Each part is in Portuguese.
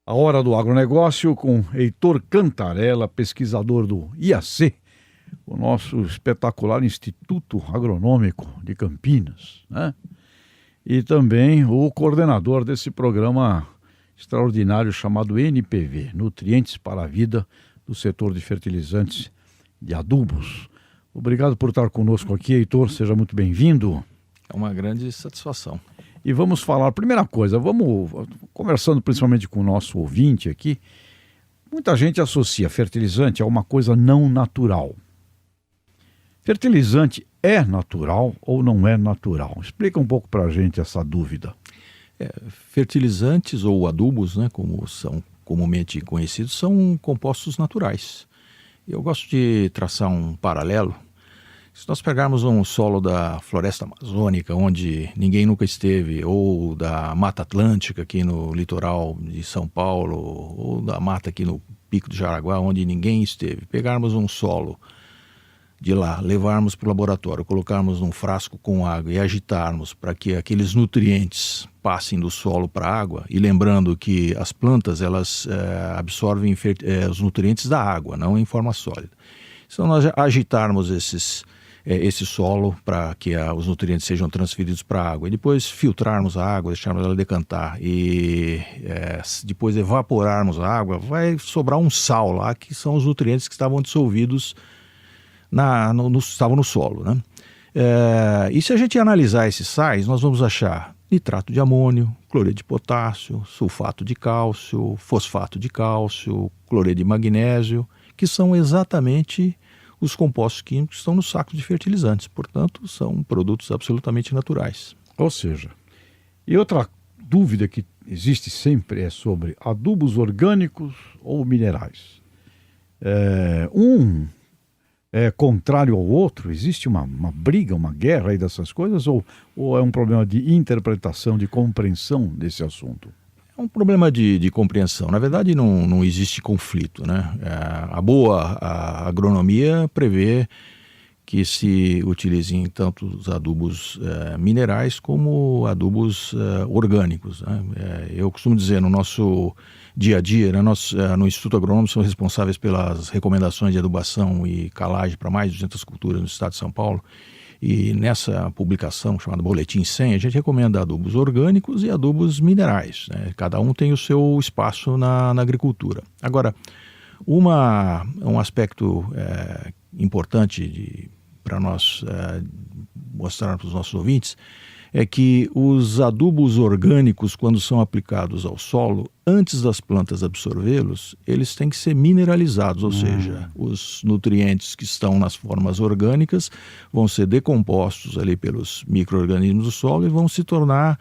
A Hora do Agronegócio com Heitor Cantarella, pesquisador do IAC, o nosso espetacular Instituto Agronômico de Campinas, né? E também o coordenador desse programa extraordinário chamado NPV, Nutrientes para a Vida, do setor de fertilizantes de adubos. Obrigado por estar conosco aqui, Heitor, seja muito bem-vindo. É uma grande satisfação. E vamos falar, primeira coisa, vamos conversando principalmente com o nosso ouvinte aqui. Muita gente associa fertilizante a uma coisa não natural. Fertilizante é natural ou não é natural? Explica um pouco para a gente essa dúvida. Fertilizantes ou adubos, né, como são comumente conhecidos, são compostos naturais. Eu gosto de traçar um paralelo. Se nós pegarmos um solo da floresta amazônica, onde ninguém nunca esteve, ou da Mata Atlântica aqui no litoral de São Paulo, ou da mata aqui no Pico do Jaraguá, onde ninguém esteve, pegarmos um solo de lá, levarmos para o laboratório, colocarmos num frasco com água e agitarmos para que aqueles nutrientes passem do solo para a água, e lembrando que as plantas elas absorvem os nutrientes da água, não em forma sólida. Se nós agitarmos esse solo para que os nutrientes sejam transferidos para a água e depois filtrarmos a água, deixarmos ela decantar e depois evaporarmos a água, vai sobrar um sal lá, que são os nutrientes que estavam dissolvidos estavam no solo, né? E se a gente analisar esses sais, nós vamos achar nitrato de amônio, cloreto de potássio, sulfato de cálcio, fosfato de cálcio, cloreto de magnésio, que são exatamente os compostos químicos que estão no saco de fertilizantes. Portanto, são produtos absolutamente naturais. Ou seja, e outra dúvida que existe sempre é sobre adubos orgânicos ou minerais. Um é contrário ao outro? Existe uma briga, uma guerra aí dessas coisas? Ou é um problema de interpretação, de compreensão desse assunto? É um problema de compreensão. Na verdade, não existe conflito, né? A boa agronomia prevê que se utilizem tanto os adubos minerais como adubos orgânicos, né? Eu costumo dizer, no nosso dia a dia, né, nós no Instituto Agronômico somos responsáveis pelas recomendações de adubação e calagem para mais de 200 culturas no estado de São Paulo. E nessa publicação chamada Boletim 100, a gente recomenda adubos orgânicos e adubos minerais, né? Cada um tem o seu espaço na agricultura. Agora, um aspecto importante para nós mostrar para os nossos ouvintes é que os adubos orgânicos, quando são aplicados ao solo, antes das plantas absorvê-los, eles têm que ser mineralizados, ou seja, os nutrientes que estão nas formas orgânicas vão ser decompostos ali pelos micro-organismos do solo e vão se tornar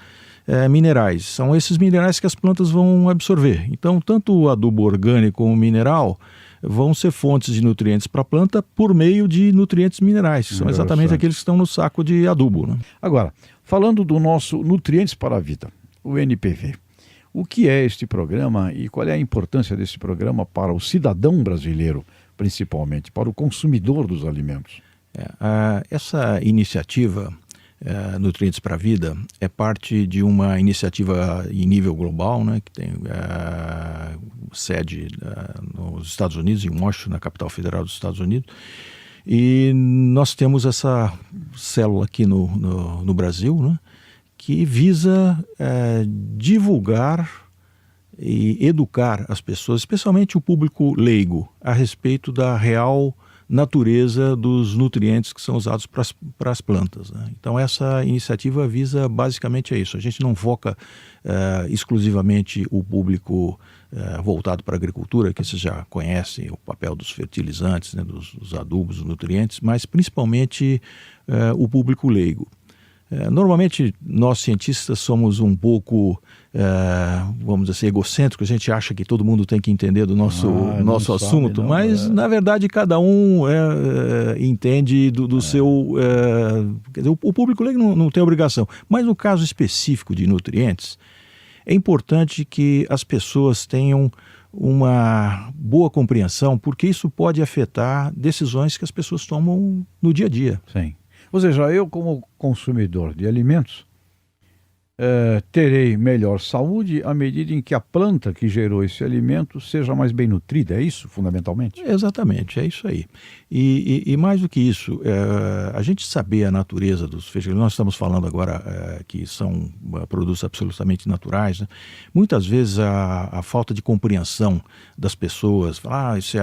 minerais. São esses minerais que as plantas vão absorver. Então, tanto o adubo orgânico como o mineral vão ser fontes de nutrientes para a planta por meio de nutrientes minerais, que são exatamente aqueles que estão no saco de adubo, né? Agora, falando do nosso Nutrientes para a Vida, o NPV, o que é este programa e qual é a importância desse programa para o cidadão brasileiro, principalmente, para o consumidor dos alimentos? Essa iniciativa, Nutrientes para a Vida, é parte de uma iniciativa em nível global, né, que tem sede nos Estados Unidos, em Washington, na capital federal dos Estados Unidos. E nós temos essa célula aqui no Brasil, né, que visa divulgar e educar as pessoas, especialmente o público leigo, a respeito da real natureza dos nutrientes que são usados para as plantas, né? Então essa iniciativa visa basicamente isso. A gente não foca exclusivamente o público voltado para a agricultura, que vocês já conhecem o papel dos fertilizantes, né, dos adubos, dos nutrientes, mas principalmente o público leigo. Normalmente nós cientistas somos um pouco, vamos dizer assim, egocêntricos. A gente acha que todo mundo tem que entender do nosso assunto, mas na verdade cada um entende do seu... quer dizer, o público leigo não tem obrigação, mas no caso específico de nutrientes, é importante que as pessoas tenham uma boa compreensão, porque isso pode afetar decisões que as pessoas tomam no dia a dia. Sim. Ou seja, eu como consumidor de alimentos, terei melhor saúde à medida em que a planta que gerou esse alimento seja mais bem nutrida. É isso, fundamentalmente? Exatamente, é isso aí. E mais do que isso, a gente saber a natureza dos vegetais, nós estamos falando agora que são produtos absolutamente naturais, né? Muitas vezes a falta de compreensão das pessoas, falar, esse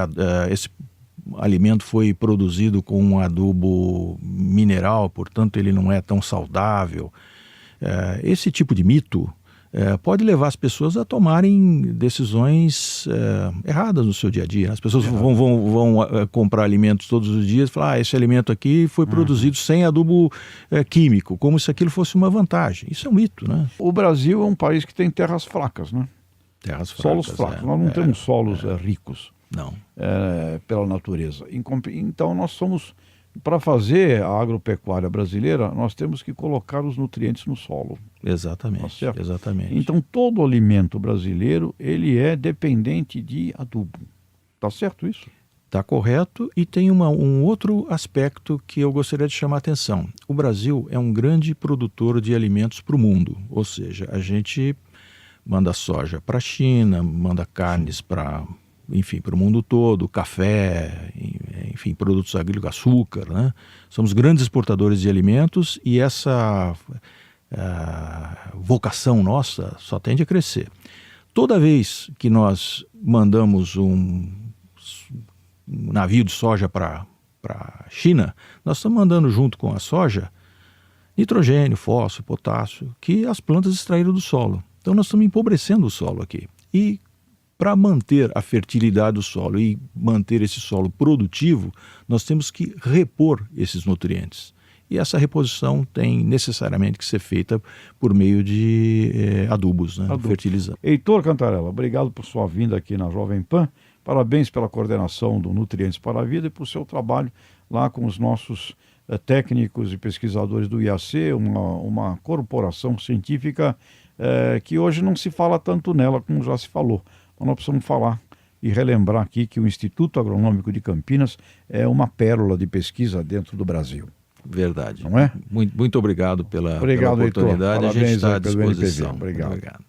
alimento foi produzido com um adubo mineral, portanto ele não é tão saudável. Esse tipo de mito pode levar as pessoas a tomarem decisões erradas no seu dia a dia. As pessoas vão comprar alimentos todos os dias e falar, esse alimento aqui foi produzido sem adubo químico, como se aquilo fosse uma vantagem. Isso é um mito, né? O Brasil é um país que tem terras fracas, né? Terras fracas. Solos fracos. Nós não temos solos ricos. Não. Pela natureza. Então nós somos... Para fazer a agropecuária brasileira, nós temos que colocar os nutrientes no solo. Exatamente, Tá, exatamente. Então todo alimento brasileiro, ele é dependente de adubo. Tá certo isso? Está correto, e tem um outro aspecto que eu gostaria de chamar a atenção. O Brasil é um grande produtor de alimentos para o mundo, ou seja, a gente manda soja para a China, manda carnes para o mundo todo, café, enfim, produtos agrícolas, açúcar, né? Somos grandes exportadores de alimentos e essa vocação nossa só tende a crescer. Toda vez que nós mandamos um navio de soja para a China, nós estamos mandando junto com a soja nitrogênio, fósforo, potássio, que as plantas extraíram do solo. Então nós estamos empobrecendo o solo aqui. E para manter a fertilidade do solo e manter esse solo produtivo, nós temos que repor esses nutrientes. E essa reposição tem necessariamente que ser feita por meio de adubos, né? Fertilizantes. Heitor Cantarella, obrigado por sua vinda aqui na Jovem Pan. Parabéns pela coordenação do Nutrientes para a Vida e por seu trabalho lá com os nossos técnicos e pesquisadores do IAC, uma corporação científica que hoje não se fala tanto nela como já se falou. Então nós precisamos falar e relembrar aqui que o Instituto Agronômico de Campinas é uma pérola de pesquisa dentro do Brasil. Verdade. Não é? Muito obrigado pela oportunidade. Heitor. A gente está à Parabéns pelo disposição. NPV. Obrigado. Muito obrigado.